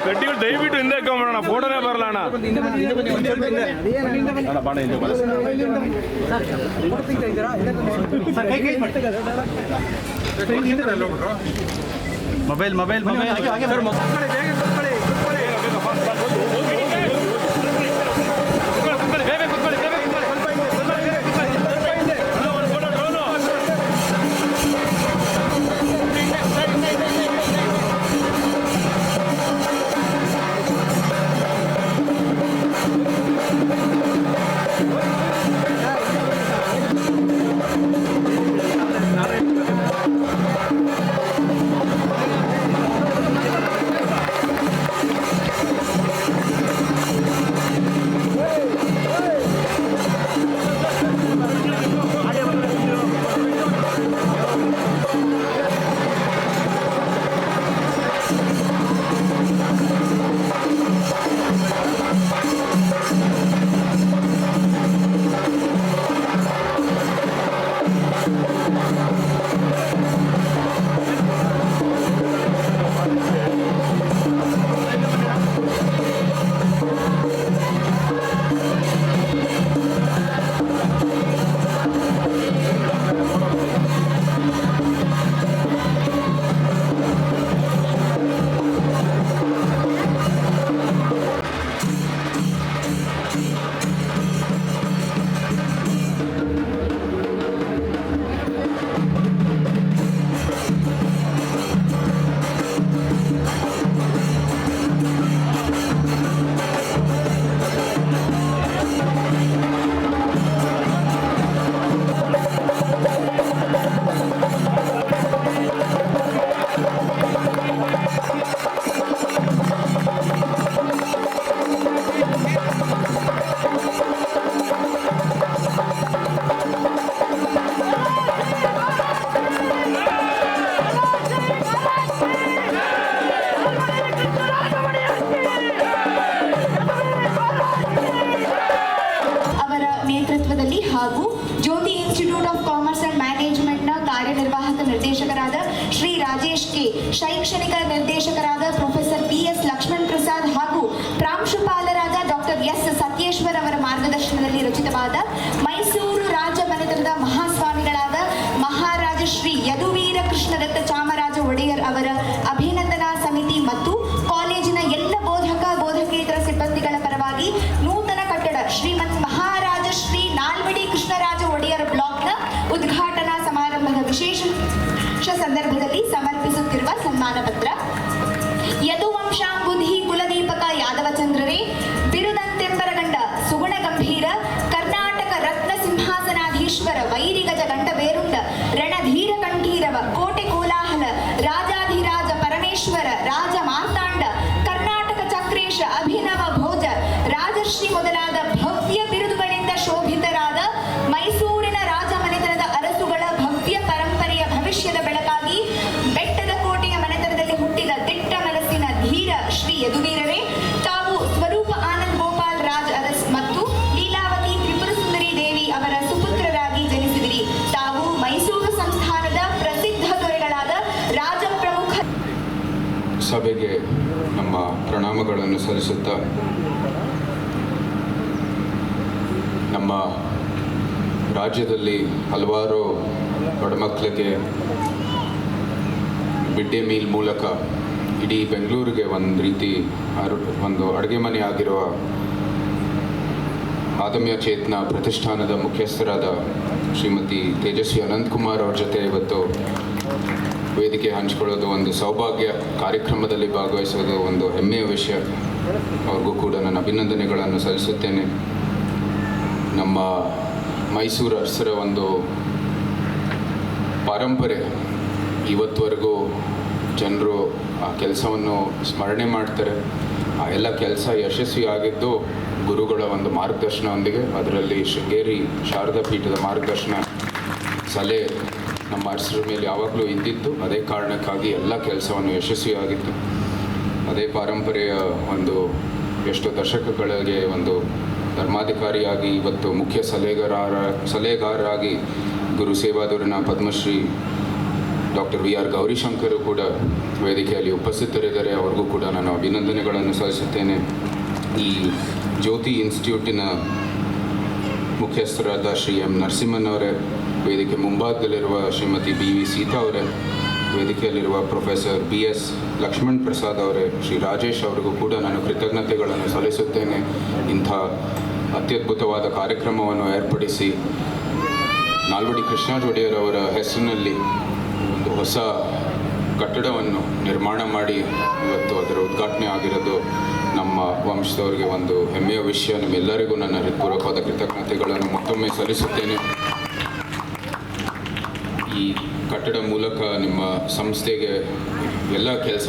ಕಡ್ಡಿಗಳು ದಯವಿಟ್ಟು ಹಿಂದೆ ಹಾಕೊಂಬಿಡೋಣ, ಫೋಟೋನೇ ಬರಲ್ಲ ಅಣ್ಣ. ಮೊಬೈಲ್ ನೇತೃತ್ವದಲ್ಲಿ ಹಾಗೂ ಜ್ಯೋತಿ ಇನ್ಸ್ಟಿಟ್ಯೂಟ್ ಆಫ್ ಕಾಮರ್ಸ್ ಅಂಡ್ ಮ್ಯಾನೇಜ್ಮೆಂಟ್ನ ಕಾರ್ಯನಿರ್ವಾಹಕ ನಿರ್ದೇಶಕರಾದ ಶ್ರೀ ರಾಜೇಶ್ ಕೆ, ಶೈಕ್ಷಣಿಕ ನಿರ್ದೇಶಕರಾದ ಪ್ರೊಫೆಸರ್ PS ಲಕ್ಷ್ಮಣ್ ಪ್ರಸಾದ್ ಹಾಗೂ ಪ್ರಾಂಶುಪಾಲರಾದ ಡಾಕ್ಟರ್ S ಸತ್ಯೇಶ್ವರ್ ಅವರ ಮಾರ್ಗದರ್ಶನದಲ್ಲಿ ರಚಿತವಾದ ಮೈಸೂರು ರಾಜ ಮನೆತನದ ಮಹಾಸ್ವಾಮಿಗಳಾದ ಮಹಾರಾಜ ಶ್ರೀ ಯದುವೀರ ಕೃಷ್ಣದತ್ತ ಚಾಮರಾಜ ಒಡೆಯರ್ ಅವರ ಅಭಿನಂದನಾ ಸಮಿತಿ ಮತ್ತು ಕಾಲೇಜಿನ ಎಲ್ಲ ಬೋಧಕೇತರ ಸಿಬ್ಬಂದಿಗಳ ಪರವಾಗಿ ನೂತನ ಕಟ್ಟಡ ಶ್ರೀಮಂತ್ ಮಹಾರಾಜ ಶ್ರೀ ನಾಲ್ವಡಿ ಕೃಷ್ಣರಾಜ ಒಡೆಯರ್ ಬ್ಲಾಕ್ನ ಉದ್ಘಾಟನಾ ಸಮಾರಂಭದ ವಿಶೇಷ ಸಂದರ್ಭದಲ್ಲಿ ಸಮರ್ಪಿಸುತ್ತಿರುವ ಸನ್ಮಾನ ಪತ್ರ. ಯದುವಂಶಾಂಬುಧಿ ಕುಲದೀಪಕ ಯಾದವಚಂದ್ರರೇ, ಬಿರುದಂತೆಂಬರಗಂಡ ಸುಗುಣ ಗಂಭೀರ ಕರ್ನಾಟಕ ರತ್ನ ಸಿಂಹಾಸನಾಧೀಶ್ವರ ವೈರಿಗಜ ಗಂಟಬೇರುಂಡ ರಣಧೀರ ಕಂಠೀರವ ಕೋಟೆ ಕೋಲಾಹಲ ರಾಜಾಧಿರಾಜ ಪರಮೇಶ್ವರ ರಾಜ ಮಾರ್ತಾಂಡ ಕರ್ನಾಟಕ ಚಕ್ರೇಶ ಅಭಿನವ ಭೋಜ ರಾಜಶ್ರೀ ಮೊದಲಾದ ಭವ್ಯ ಬಿರುದುಗಳಿಂದ ಶೋಭಿತರಾದ ಮೈಸೂರಿನ ರಾಜ ಮನೆತನದ ಅರಸುಗಳ ಭವ್ಯ ಪರಂಪರೆಯ ಭವಿಷ್ಯದ ಬೆಳಕಾಗಿ ಬೆಟ್ಟದ ಕೋಟೆಯ ಮನೆತನದಲ್ಲಿ ಹುಟ್ಟಿದ ದಿಟ್ಟ ಮನಸ್ಸಿನ ಧೀರ ಶ್ರೀ ಯದುವೀರರೇ, ತಾವು ಸ್ವರೂಪ ಆನಂದ್ ಗೋಪಾಲ್ ರಾಜ್ ಅರಸ್ ಮತ್ತು ಲೀಲಾವತಿ ತ್ರಿಪುರ ಸುಂದರಿ ದೇವಿ ಅವರ ಸುಪುತ್ರರಾಗಿ ಜನಿಸಿದಿರಿ. ತಾವು ಮೈಸೂರು ಸಂಸ್ಥಾನದ ಪ್ರಸಿದ್ಧ ದೊರೆಗಳಾದ ರಾಜ ಪ್ರಮುಖ ಸಭೆಗೆ ನಮ್ಮ ಪ್ರಣಾಮಗಳನ್ನು ಸಲ್ಲಿಸುತ್ತಾ, ನಮ್ಮ ರಾಜ್ಯದಲ್ಲಿ ಹಲವಾರು ಬಡಮಕ್ಕಳಿಗೆ ಮಿಡ್ ಡೇ ಮೀಲ್ ಮೂಲಕ ಇಡೀ ಬೆಂಗಳೂರಿಗೆ ಒಂದು ರೀತಿ ಒಂದು ಅಡುಗೆ ಮನೆ ಆಗಿರುವ ಆದಮ್ಯ ಚೇತನ ಪ್ರತಿಷ್ಠಾನದ ಮುಖ್ಯಸ್ಥರಾದ ಶ್ರೀಮತಿ ತೇಜಸ್ವಿ ಅನಂತಕುಮಾರ್ ಅವ್ರ ಜೊತೆ ಇವತ್ತು ವೇದಿಕೆ ಹಂಚಿಕೊಳ್ಳೋದು ಒಂದು ಸೌಭಾಗ್ಯ. ಕಾರ್ಯಕ್ರಮದಲ್ಲಿ ಭಾಗವಹಿಸೋದು ಒಂದು ಹೆಮ್ಮೆಯ ವಿಷಯ. ಅವ್ರಿಗೂ ಕೂಡ ನನ್ನ ಅಭಿನಂದನೆಗಳನ್ನು ಸಲ್ಲಿಸುತ್ತೇನೆ. ನಮ್ಮ ಮೈಸೂರು ಅರಸರ ಒಂದು ಪರಂಪರೆ ಇವತ್ತುವರೆಗೂ ಜನರು ಆ ಕೆಲಸವನ್ನು ಸ್ಮರಣೆ ಮಾಡ್ತಾರೆ. ಆ ಎಲ್ಲ ಕೆಲಸ ಯಶಸ್ವಿಯಾಗಿದ್ದು ಗುರುಗಳ ಒಂದು ಮಾರ್ಗದರ್ಶನದೊಂದಿಗೆ, ಅದರಲ್ಲಿ ಶೃಂಗೇರಿ ಶಾರದಾ ಪೀಠದ ಮಾರ್ಗದರ್ಶನ ಸಲಹೆ ನಮ್ಮ ಅರಸರ ಮೇಲೆ ಯಾವಾಗಲೂ ಇದ್ದಿತ್ತು. ಅದೇ ಕಾರಣಕ್ಕಾಗಿ ಎಲ್ಲ ಕೆಲಸವನ್ನು ಯಶಸ್ವಿಯಾಗಿತ್ತು. ಅದೇ ಪರಂಪರೆಯ ಒಂದು ಎಷ್ಟೋ ದಶಕಗಳಿಗೆ ಒಂದು ಧರ್ಮಾಧಿಕಾರಿಯಾಗಿ ಇವತ್ತು ಮುಖ್ಯ ಸಲಹೆಗಾರರಾಗಿ ಗುರು ಸೇವಾದೂರಿನ ಪದ್ಮಶ್ರೀ ಡಾಕ್ಟರ್ ವಿ ಆರ್ ಗೌರಿಶಂಕರು ಕೂಡ ವೇದಿಕೆಯಲ್ಲಿ ಉಪಸ್ಥಿತರಿದ್ದಾರೆ. ಅವ್ರಿಗೂ ಕೂಡ ನಾನು ಅಭಿನಂದನೆಗಳನ್ನು ಸಲ್ಲಿಸುತ್ತೇನೆ. ಈ ಜ್ಯೋತಿ ಇನ್ಸ್ಟಿಟ್ಯೂಟಿನ ಮುಖ್ಯಸ್ಥರಾದ ಶ್ರೀ ಎಂ ನರಸಿಂಹನ್ ಅವರೇ, ವೇದಿಕೆ ಮುಂಭಾಗದಲ್ಲಿರುವ ಶ್ರೀಮತಿ ಬಿ ವಿ ಸೀತಾ ಅವರೇ, ವೇದಿಕೆಯಲ್ಲಿರುವ professor B S Lakshman Prasad ಅವರೇ, ಶ್ರೀ ರಾಜೇಶ್ ಅವರಿಗೂ ಕೂಡ ನಾನು ಕೃತಜ್ಞತೆಗಳನ್ನು ಸಲ್ಲಿಸುತ್ತೇನೆ. ಇಂಥ ಅತ್ಯದ್ಭುತವಾದ ಕಾರ್ಯಕ್ರಮವನ್ನು ಏರ್ಪಡಿಸಿ ನಾಲ್ವಡಿ ಕೃಷ್ಣರಾಜ ಒಡೆಯರ್ ಅವರ ಹೆಸರಿನಲ್ಲಿ ಒಂದು ಹೊಸ ಕಟ್ಟಡವನ್ನು ನಿರ್ಮಾಣ ಮಾಡಿ ಇವತ್ತು ಅದರ ಉದ್ಘಾಟನೆ ಆಗಿರೋದು ನಮ್ಮ ವಂಶದವರಿಗೆ ಒಂದು ಹೆಮ್ಮೆಯ ವಿಷಯ. ನಿಮ್ಮೆಲ್ಲರಿಗೂ ನನ್ನ ಹೃತ್ಪೂರ್ವಕವಾದ ಕೃತಜ್ಞತೆಗಳನ್ನು ಮತ್ತೊಮ್ಮೆ ಸಲ್ಲಿಸುತ್ತೇನೆ. ಈ ಕಟ್ಟಡ ಮೂಲಕ ನಿಮ್ಮ ಸಂಸ್ಥೆಗೆ ಎಲ್ಲ ಕೆಲಸ